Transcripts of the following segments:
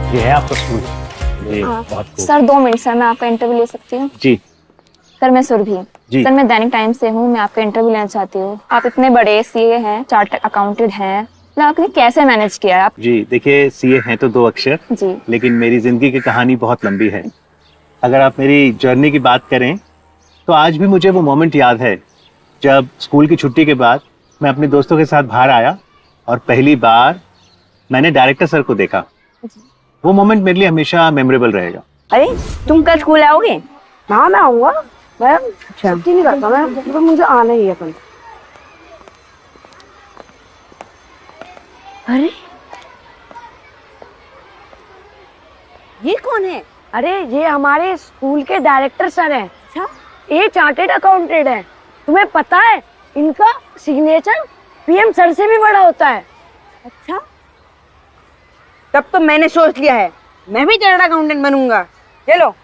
ये है आपका स्कूल। ये बहुत खूब। सर 2 मिनट सर, मैं आपका इंटरव्यू ले सकती हूँ? जी सर मैं सुरभि जी। सर मैं दैनिक टाइम्स से हूँ, मैं आपका इंटरव्यू लेना चाहती हूँ। आप इतने बड़े सीए हैं, चार्टर्ड अकाउंटेंट हैं, मतलब आपने कैसे मैनेज किया है आप? जी देखिए, सीए हैं तो 2 अक्षर जी। लेकिन मेरी जिंदगी की कहानी बहुत लंबी है। अगर आप मेरी जर्नी की बात करें तो आज भी मुझे वो मोमेंट याद है जब स्कूल की छुट्टी के बाद मैं अपने दोस्तों के साथ बाहर आया और पहली बार मैंने डायरेक्टर सर को देखा। वो मोमेंट मेरे लिए हमेशा मेमोरेबल रहेगा। अरे तुम कल स्कूल आओगे? हाँ मैं आऊंगा, मैं छुट्टी नहीं करता, मैं तो मुझे आना ही है कल। अरे ये कौन है? अरे ये हमारे स्कूल के डायरेक्टर सर हैं। अच्छा, ये चार्टेड अकाउंटेंट है। तुम्हें पता है इनका सिग्नेचर पीएम सर से भी बड़ा होता है। अच्छा, तब तो मैंने सोच लिया है, मैं भी चार्टर्ड अकाउंटेंट बनूंगा। चलो।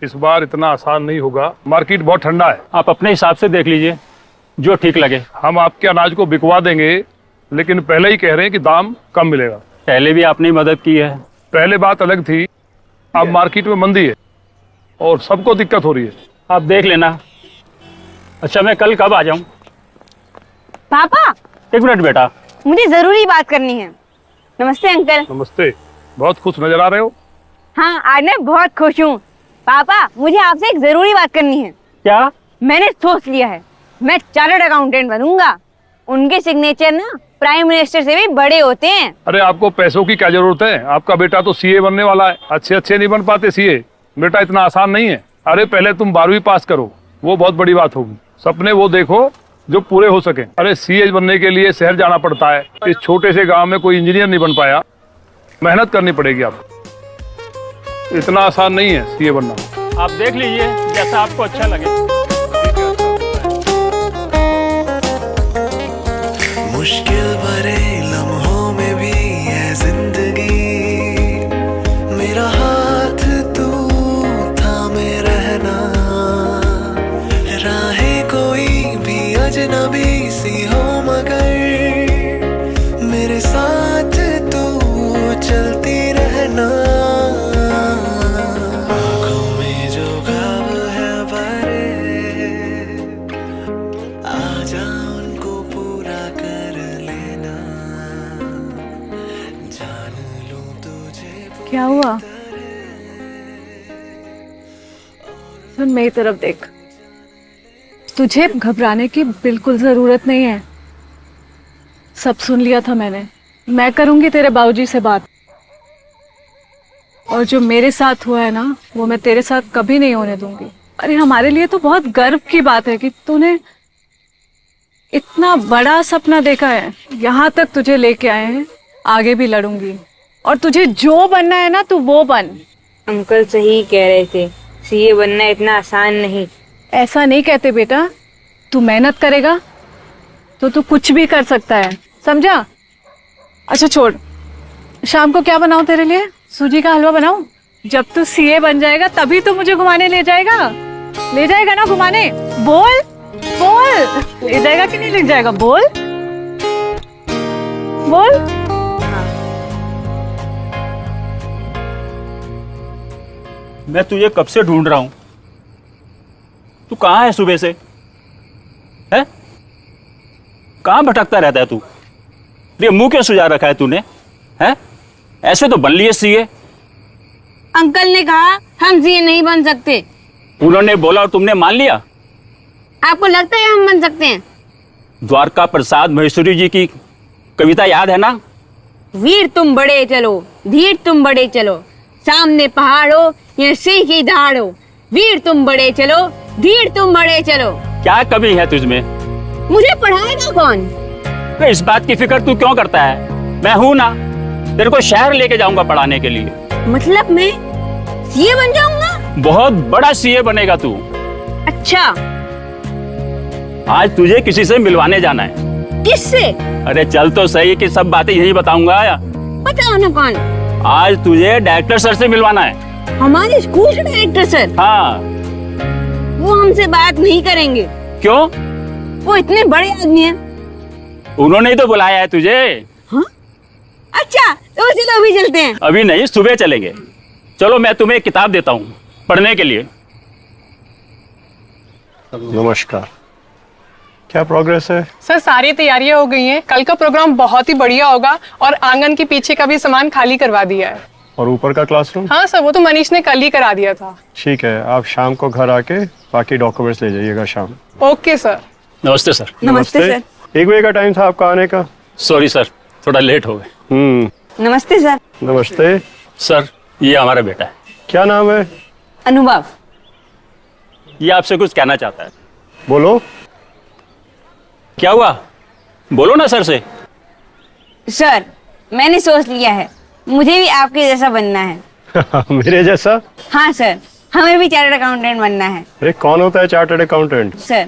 इस बार इतना आसान नहीं होगा, मार्केट बहुत ठंडा है। आप अपने हिसाब से देख लीजिए जो ठीक लगे। हम आपके अनाज को बिकवा देंगे, लेकिन पहले ही कह रहे हैं कि दाम कम मिलेगा। पहले भी आपने मदद की है। पहले बात अलग थी, अब मार्केट में मंदी है और सबको दिक्कत हो रही है। आप देख लेना। अच्छा मैं कल कब आ जाऊं? पापा 1 मिनट बेटा, मुझे जरूरी बात करनी है। नमस्ते अंकल। नमस्ते, बहुत खुश नजर आ रहे हो। हाँ आज मैं बहुत खुश हूँ। पापा मुझे आपसे एक जरूरी बात करनी है। क्या? मैंने सोच लिया है, मैं चार्टर्ड अकाउंटेंट बनूंगा। उनके सिग्नेचर ना प्राइम मिनिस्टर से भी बड़े होते हैं। अरे आपको पैसों की क्या जरूरत है, आपका बेटा तो सीए बनने वाला है। अच्छे नहीं बन पाते सीए, बेटा इतना आसान नहीं है। अरे पहले तुम 12वीं पास करो, वो बहुत बड़ी बात होगी। सपने वो देखो जो पूरे हो सके। अरे सीए बनने के लिए शहर जाना पड़ता है, इस छोटे से गांव में कोई इंजीनियर नहीं बन पाया। मेहनत करनी पड़ेगी आपको, इतना आसान नहीं है सीए बनना। आप देख लीजिए जैसा आपको अच्छा लगे। मुश्किल भरे लम्हों में भी है जिंदगी, मेरा हाथ तू थामे रहना। राहें कोई भी अजनबी सी हो मगर मेरे साथ तू चलती रहना। आँखों में जो ख्वाब है भरे, आजा उनको पूरा कर लेना। जान लूं तुझे। क्या हुआ? सुन मेरी तरफ देख, तुझे घबराने की बिल्कुल जरूरत नहीं है। सब सुन लिया था मैंने। मैं करूंगी तेरे बाबूजी से बात, और जो मेरे साथ हुआ है ना वो मैं तेरे साथ कभी नहीं होने दूंगी। अरे हमारे लिए तो बहुत गर्व की बात है कि तूने इतना बड़ा सपना देखा है, यहाँ तक तुझे लेके आए हैं। आगे भी लड़ूंगी, और तुझे जो बनना है ना तू वो बन। अंकल सही कह रहे थे, सीए बनना इतना आसान नहीं। ऐसा नहीं कहते बेटा, तू मेहनत करेगा तो तू कुछ भी कर सकता है, समझा? अच्छा छोड़, शाम को क्या बनाऊं तेरे लिए? सूजी का हलवा बनाऊं? जब तू सीए बन जाएगा तभी तो मुझे घुमाने ले जाएगा। ले जाएगा ना घुमाने? बोल बोल, ले जाएगा कि नहीं ले जाएगा? बोल बोल। मैं तुझे कब से ढूंढ रहा हूं, तू कहाँ है सुबह से? है कहाँ भटकता रहता है तू? ये मुंह क्यों सुजा रखा है तूने? है ऐसे तो बन लिए सीए। अंकल ने कहा हम सीए नहीं बन सकते। उन्होंने बोला और तुमने मान लिया? आपको लगता है हम बन सकते हैं? द्वारका प्रसाद महेश्वरी जी की कविता याद है ना? वीर तुम बड़े चलो, धीर तुम बड़े चलो, सामने पहाड़ हो या सिंह की दहाड़ हो, वीर तुम बड़े चलो, धीर तुम बड़े चलो। क्या कमी है तुझमें? मुझे पढ़ाएगा कौन? तो इस बात की फिक्र तू क्यों करता है? मैं हूं ना, तेरे को शहर लेके जाऊंगा पढ़ाने के लिए। मतलब मैं सीए बन जाऊंगा? बहुत बड़ा सीए बनेगा तू। अच्छा, आज तुझे किसी से मिलवाने जाना है। किससे? अरे चल तो सही कि सब बातें यही बताऊंगा। बताओ ना कौन? आज तुझे डायरेक्टर सर से मिलवाना है। हमारे स्कूल के डायरेक्टर सर? हाँ। वो हमसे बात नहीं करेंगे। क्यों? वो इतने बड़े आदमी हैं। उन्होंने ही तो बुलाया है तुझे। हाँ? अच्छा तो चलो अभी चलते हैं। अभी नहीं, सुबह चलेंगे। चलो मैं तुम्हें एक किताब देता हूँ पढ़ने के लिए। नमस्कार, क्या प्रोग्रेस है? सर सारी तैयारियां हो गई हैं। कल का प्रोग्राम बहुत ही बढ़िया होगा और आंगन के पीछे का भी सामान खाली करवा दिया है। और ऊपर का क्लासरूम? हाँ सर, वो तो मनीष ने कल ही करा दिया था। ठीक है, आप शाम को घर आके बाकी डॉक्यूमेंट्स ले जाइएगा शाम। Okay sir. नमस्ते सर। नमस्ते सर। 1 बजे का टाइम था आपका आने का। सॉरी सर, थोड़ा लेट हो गए। नमस्ते सर। नमस्ते सर, ये हमारा बेटा है। क्या नाम है? अनुभव। ये आपसे कुछ कहना चाहता है। बोलो। क्या हुआ, बोलो ना सर से। सर मैंने सोच लिया है, मुझे भी आपके जैसा बनना है। मेरे जैसा? हाँ सर, हमें भी चार्टर्ड अकाउंटेंट बनना है। अरे कौन होता है चार्टर्ड अकाउंटेंट? सर,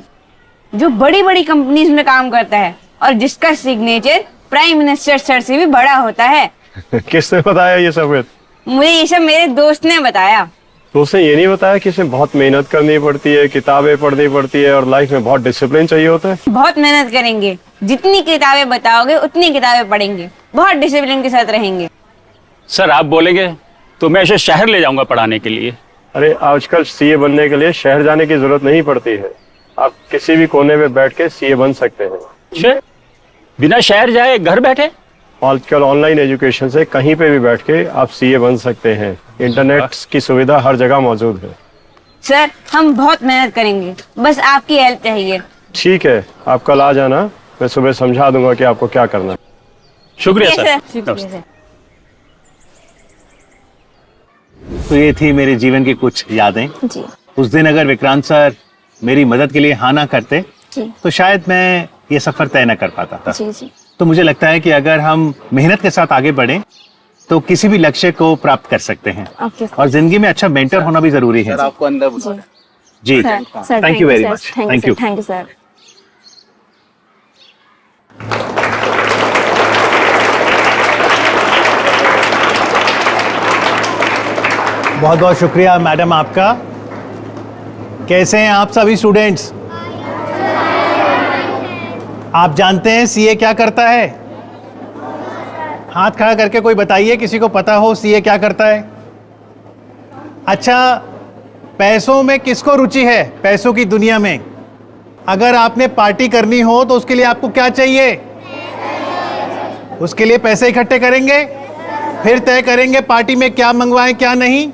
जो बड़ी बड़ी कंपनीज में काम करता है और जिसका सिग्नेचर प्राइम मिनिस्टर सर से भी बड़ा होता है। किसने बताया ये सब? मुझे ये सब मेरे दोस्त ने बताया। तो उसने ये नहीं बताया कि इसमें बहुत मेहनत करनी पड़ती है, किताबें पढ़नी पड़ती है और लाइफ में बहुत डिसिप्लिन चाहिए होता है? बहुत मेहनत करेंगे, जितनी किताबें बताओगे उतनी किताबें पढ़ेंगे, बहुत डिसिप्लिन के साथ रहेंगे। सर आप बोलेंगे तो मैं इसे शहर ले जाऊंगा पढ़ाने के लिए। अरे आजकल सीए बनने के लिए शहर जाने की जरूरत नहीं पड़ती है, आप किसी भी कोने में बैठ के सीए बन सकते हैं। बिना शहर जाए घर बैठे? आजकल ऑनलाइन एजुकेशन से कहीं पे भी बैठ के आप सीए बन सकते हैं। इंटरनेट की सुविधा हर जगह मौजूद है। सर हम बहुत मेहनत करेंगे, बस आपकी हेल्प चाहिए। ठीक है, आप कल आ जाना, मैं सुबह समझा दूंगा कि आपको क्या करना है। शुक्रिया ठीक है सर। शुक्रिया नमस्ते। सर। तो ये थी मेरे जीवन की कुछ यादें। जी उस दिन अगर विक्रांत सर मेरी मदद के लिए हाँ ना करते जी तो शायद मैं ये सफर तय न कर पाता था। जी जी तो मुझे लगता है कि अगर हम मेहनत के साथ आगे बढ़ें तो किसी भी लक्ष्य को प्राप्त कर सकते हैं। Okay sir. और जिंदगी में अच्छा मेंटर होना भी जरूरी है। आपको अंदर जी जी, sir sir thank you very much. Thank you. Thank you sir. बहुत बहुत शुक्रिया मैडम आपका। कैसे हैं आप सभी स्टूडेंट्स? आप जानते हैं सीए क्या करता है? हाथ खड़ा करके कोई बताइए, किसी को पता हो सीए क्या करता है? अच्छा, पैसों में किसको रुचि है? पैसों की दुनिया में अगर आपने पार्टी करनी हो तो उसके लिए आपको क्या चाहिए? उसके लिए पैसे इकट्ठे करेंगे, फिर तय करेंगे पार्टी में क्या मंगवाएं क्या नहीं,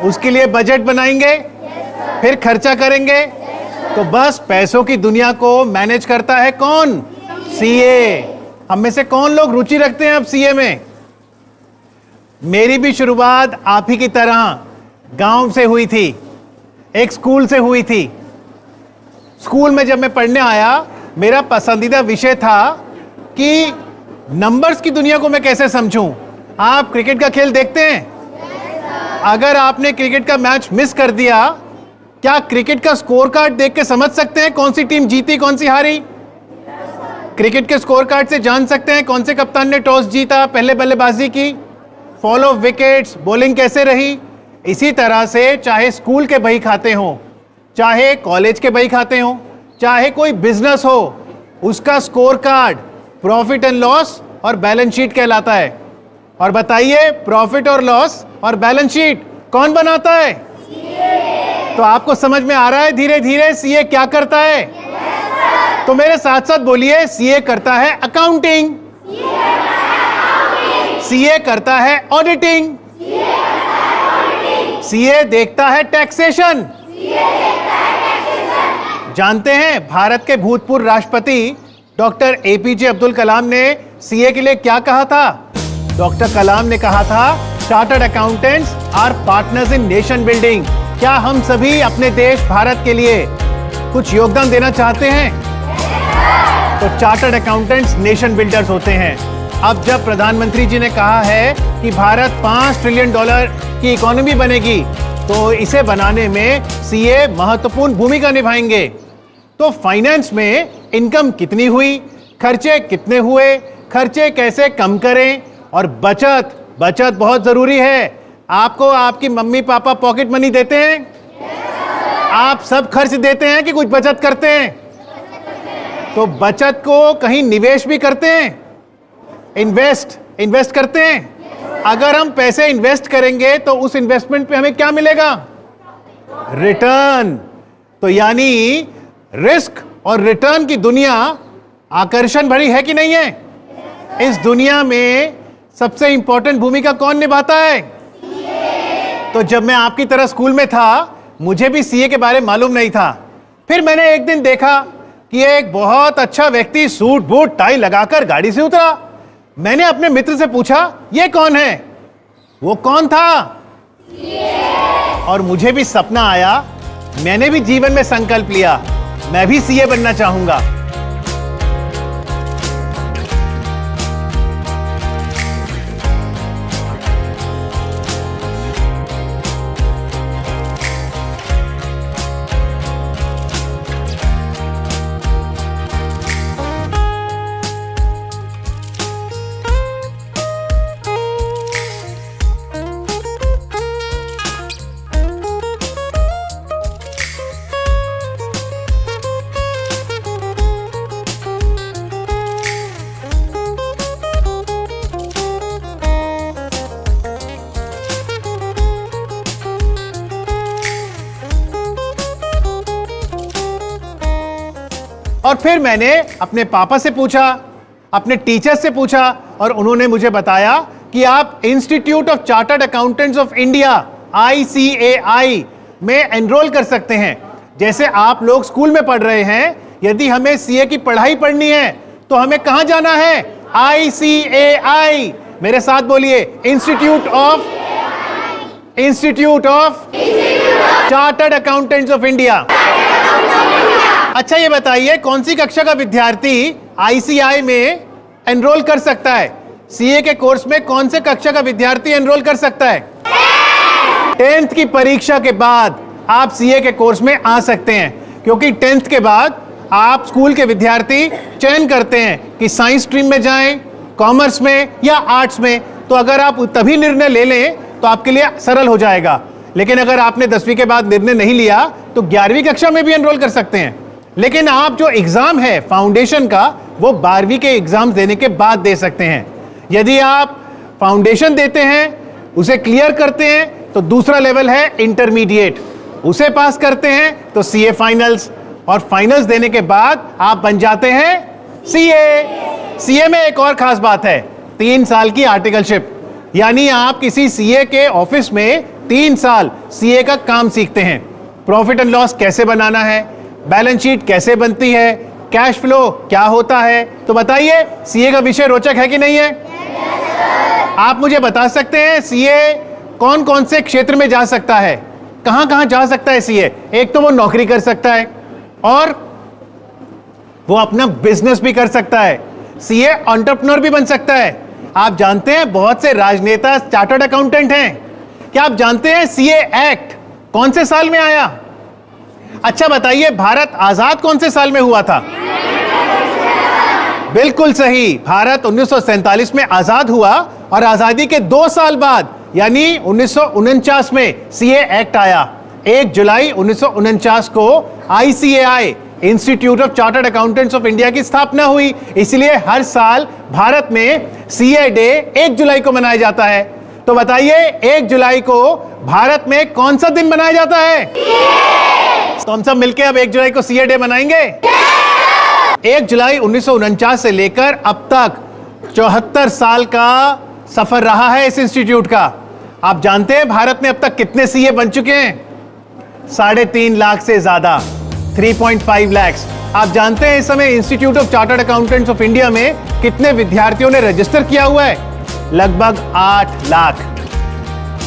उसके लिए बजट बनाएंगे, फिर खर्चा करेंगे। तो बस पैसों की दुनिया को मैनेज करता है कौन? सीए। हम में से कौन लोग रुचि रखते हैं अब सीए में? मेरी भी शुरुआत आप ही की तरह गांव से हुई थी, एक स्कूल से हुई थी। स्कूल में जब मैं पढ़ने आया, मेरा पसंदीदा विषय था कि नंबर्स की दुनिया को मैं कैसे समझूं। आप क्रिकेट का खेल देखते हैं? अगर आपने क्रिकेट का मैच मिस कर दिया, क्या क्रिकेट का स्कोर कार्ड देख के समझ सकते हैं कौन सी टीम जीती कौन सी हारी? क्रिकेट के स्कोर कार्ड से जान सकते हैं कौन से कप्तान ने टॉस जीता, पहले बल्लेबाजी की, फॉल ऑफ विकेट्स, बॉलिंग कैसे रही। इसी तरह से चाहे स्कूल के बही खाते हों, चाहे कॉलेज के बही खाते हों, चाहे कोई बिजनेस हो, उसका score card profit and loss और बैलेंस शीट कहलाता है। और बताइए, प्रॉफिट और लॉस और बैलेंस शीट कौन बनाता है? तो आपको समझ में आ रहा है धीरे धीरे सीए क्या करता है? तो मेरे साथ साथ बोलिए, सीए करता है अकाउंटिंग, सीए करता है ऑडिटिंग, सीए देखता है टैक्सेशन। जानते हैं भारत के भूतपूर्व राष्ट्रपति डॉक्टर एपीजे अब्दुल कलाम ने सीए के लिए क्या कहा था? डॉक्टर कलाम ने कहा था, chartered accountants are partners in nation building. क्या हम सभी अपने देश भारत के लिए कुछ योगदान देना चाहते हैं? तो चार्टर्ड अकाउंटेंट्स नेशन बिल्डर्स होते हैं। अब जब प्रधानमंत्री जी ने कहा है कि भारत $5 ट्रिलियन की इकोनॉमी बनेगी, तो इसे बनाने में सीए महत्वपूर्ण भूमिका निभाएंगे। तो फाइनेंस में इनकम कितनी हुई, खर्चे कितने हुए, खर्चे कैसे कम करें, और बचत बहुत जरूरी है। आपको आपकी मम्मी पापा पॉकेट मनी देते हैं? आप सब खर्च देते हैं कि कुछ बचत करते हैं? तो बचत को कहीं निवेश भी करते हैं, इन्वेस्ट करते हैं। अगर हम पैसे इन्वेस्ट करेंगे तो उस इन्वेस्टमेंट पे हमें क्या मिलेगा? रिटर्न। तो यानी रिस्क और रिटर्न की दुनिया आकर्षण भरी है कि नहीं है? इस दुनिया में सबसे इंपॉर्टेंट भूमिका कौन निभाता है? तो जब मैं आपकी तरह स्कूल में था, मुझे भी सीए के बारे में मालूम नहीं था। फिर मैंने एक दिन देखा कि एक बहुत अच्छा व्यक्ति सूट बूट टाई लगाकर गाड़ी से उतरा। मैंने अपने मित्र से पूछा, ये कौन है? वो कौन था? और मुझे भी सपना आया, मैंने भी जीवन में संकल्प लिया, मैं भी सीए बनना चाहूंगा। और फिर मैंने अपने पापा से पूछा, अपने टीचर से पूछा, और उन्होंने मुझे बताया कि आप institute of chartered accountants of India ICAI में एनरोल कर सकते हैं। जैसे आप लोग स्कूल में पढ़ रहे हैं, यदि हमें सीए की पढ़ाई पढ़नी है तो हमें कहां जाना है? ICAI। मेरे साथ बोलिए, institute of chartered accountants of India. अच्छा, ये बताइए कौन सी कक्षा का विद्यार्थी ICAI में एनरोल कर सकता है? सीए के कोर्स में कौन से कक्षा का विद्यार्थी एनरोल कर सकता है? 10th की परीक्षा के बाद आप सीए के कोर्स में आ सकते हैं, क्योंकि 10th के बाद आप स्कूल के विद्यार्थी चयन करते हैं कि साइंस स्ट्रीम में जाएं, कॉमर्स में या आर्ट्स में। तो अगर आप तभी निर्णय ले लें तो आपके लिए सरल हो जाएगा। लेकिन अगर आपने 10वीं के बाद निर्णय नहीं लिया तो 11वीं कक्षा में भी एनरोल कर सकते हैं। लेकिन आप जो एग्जाम है फाउंडेशन का, वो 12वीं के एग्जाम देने के बाद दे सकते हैं। यदि आप फाउंडेशन देते हैं, उसे क्लियर करते हैं, तो दूसरा लेवल है इंटरमीडिएट, उसे पास करते हैं तो सीए फाइनल्स, और फाइनल्स देने के बाद आप बन जाते हैं सीए। सीए में एक और खास बात है, 3 साल की आर्टिकलशिप, यानी आप किसी सीए के ऑफिस में 3 साल सीए का काम सीखते हैं। प्रॉफिट एंड लॉस कैसे बनाना है, बैलेंस शीट कैसे बनती है, कैश फ्लो क्या होता है। तो बताइए, सीए का विषय रोचक है कि नहीं है? आप मुझे बता सकते हैं सीए कौन कौन से क्षेत्र में जा सकता है? कहां कहां जा सकता है सीए? एक तो वो नौकरी कर सकता है, और वो अपना बिजनेस भी कर सकता है। सीए एंटरप्रेन्योर भी बन सकता है। आप जानते हैं बहुत से राजनेता चार्टर्ड अकाउंटेंट हैं। क्या आप जानते हैं सीए एक्ट कौन से साल में आया? अच्छा बताइए, भारत आजाद कौन से साल में हुआ था? बिल्कुल सही, भारत 1947 में आजाद हुआ, और आजादी के 2 साल बाद यानी 1949 में सीए एक्ट आया। 1 जुलाई 1949 को ICAI institute of chartered accountants of India की स्थापना हुई। इसलिए हर साल भारत में सीए डे 1 जुलाई को मनाया जाता है। तो बताइए, 1 जुलाई को भारत में कौन सा दिन मनाया जाता है? तो हम सब मिलकर अब 1 जुलाई को सीए डे मनाएंगे। 1 जुलाई 1949 से लेकर अब तक 74 साल का सफर रहा है इस इंस्टीट्यूट का। आप जानते हैं भारत में अब तक कितने सीए बन चुके हैं? 3.5 लाख से ज्यादा, 3.5 लाख। आप जानते हैं इस समय institute of chartered accountants of India में कितने विद्यार्थियों ने रजिस्टर किया हुआ है? लगभग 8 लाख।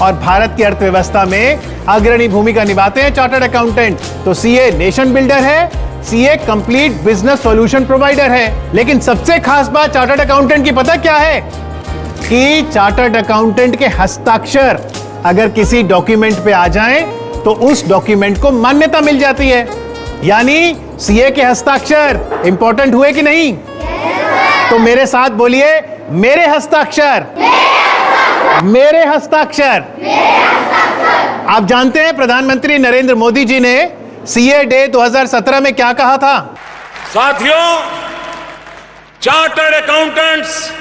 और भारत की अर्थव्यवस्था में अग्रणी भूमिका निभाते हैं चार्टर्ड अकाउंटेंट। तो सीए नेशन बिल्डर है, CA complete business solution provider है। लेकिन सबसे खास बात चार्टर्ड अकाउंटेंट की पता क्या है? कि चार्टर्ड अकाउंटेंट के हस्ताक्षर अगर किसी डॉक्यूमेंट पे आ जाएं तो उस डॉक्यूमेंट को मान्यता मिल जाती है। यानी सीए के हस्ताक्षर इंपॉर्टेंट हुए कि नहीं? तो मेरे साथ बोलिए, मेरे हस्ताक्षर, मेरे हस्ताक्षर। आप जानते हैं प्रधानमंत्री नरेंद्र मोदी जी ने सीए डे 2017 में क्या कहा था? साथियों, चार्टर्ड अकाउंटेंट्स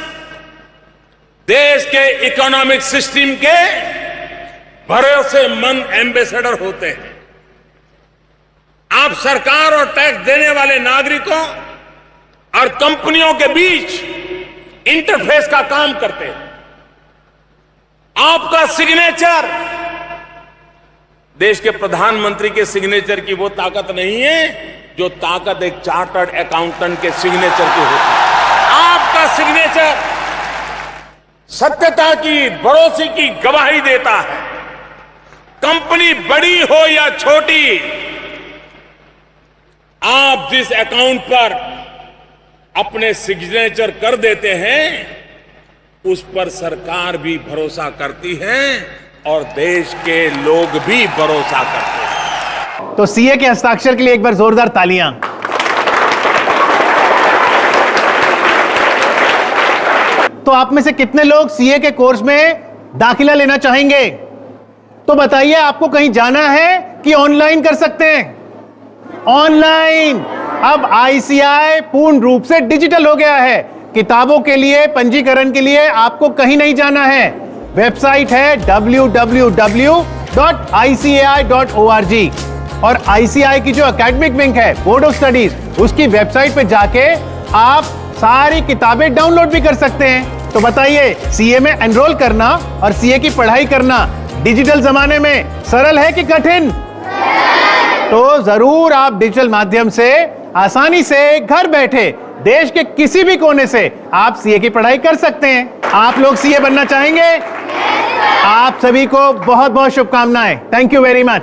देश के इकोनॉमिक सिस्टम के भरोसेमंद एम्बेसडर होते हैं। आप सरकार और टैक्स देने वाले नागरिकों और कंपनियों के बीच इंटरफेस का काम करते हैं। आपका सिग्नेचर देश के प्रधानमंत्री के सिग्नेचर की वो ताकत नहीं है जो ताकत एक चार्टर्ड अकाउंटेंट के सिग्नेचर की होती है। आपका सिग्नेचर सत्यता की, भरोसे की गवाही देता है। कंपनी बड़ी हो या छोटी, आप जिस अकाउंट पर अपने सिग्नेचर कर देते हैं उस पर सरकार भी भरोसा करती है और देश के लोग भी भरोसा करते हैं। तो सीए के हस्ताक्षर के लिए एक बार जोरदार तालियां। तो आप में से कितने लोग सीए के कोर्स में दाखिला लेना चाहेंगे? तो बताइए, आपको कहीं जाना है कि ऑनलाइन कर सकते हैं? ऑनलाइन। अब आईसीएआई पूर्ण रूप से डिजिटल हो गया है। किताबों के लिए, पंजीकरण के लिए आपको कहीं नहीं जाना है। वेबसाइट है www.icai.org और आईसीएआई की जो एकेडमिक विंग है, बोर्ड ऑफ स्टडीज, उसकी वेबसाइट पे जाके आप सारी किताबें डाउनलोड भी कर सकते हैं। तो बताइए, सीए में एनरोल करना और सीए की पढ़ाई करना डिजिटल जमाने में सरल है कि कठिन? तो जरूर आप डिजिटल माध्यम से आसानी से घर बैठे देश के किसी भी कोने से आप सीए की पढ़ाई कर सकते हैं। आप लोग सीए बनना चाहेंगे? आप सभी को बहुत बहुत शुभकामनाएं। Thank you very much.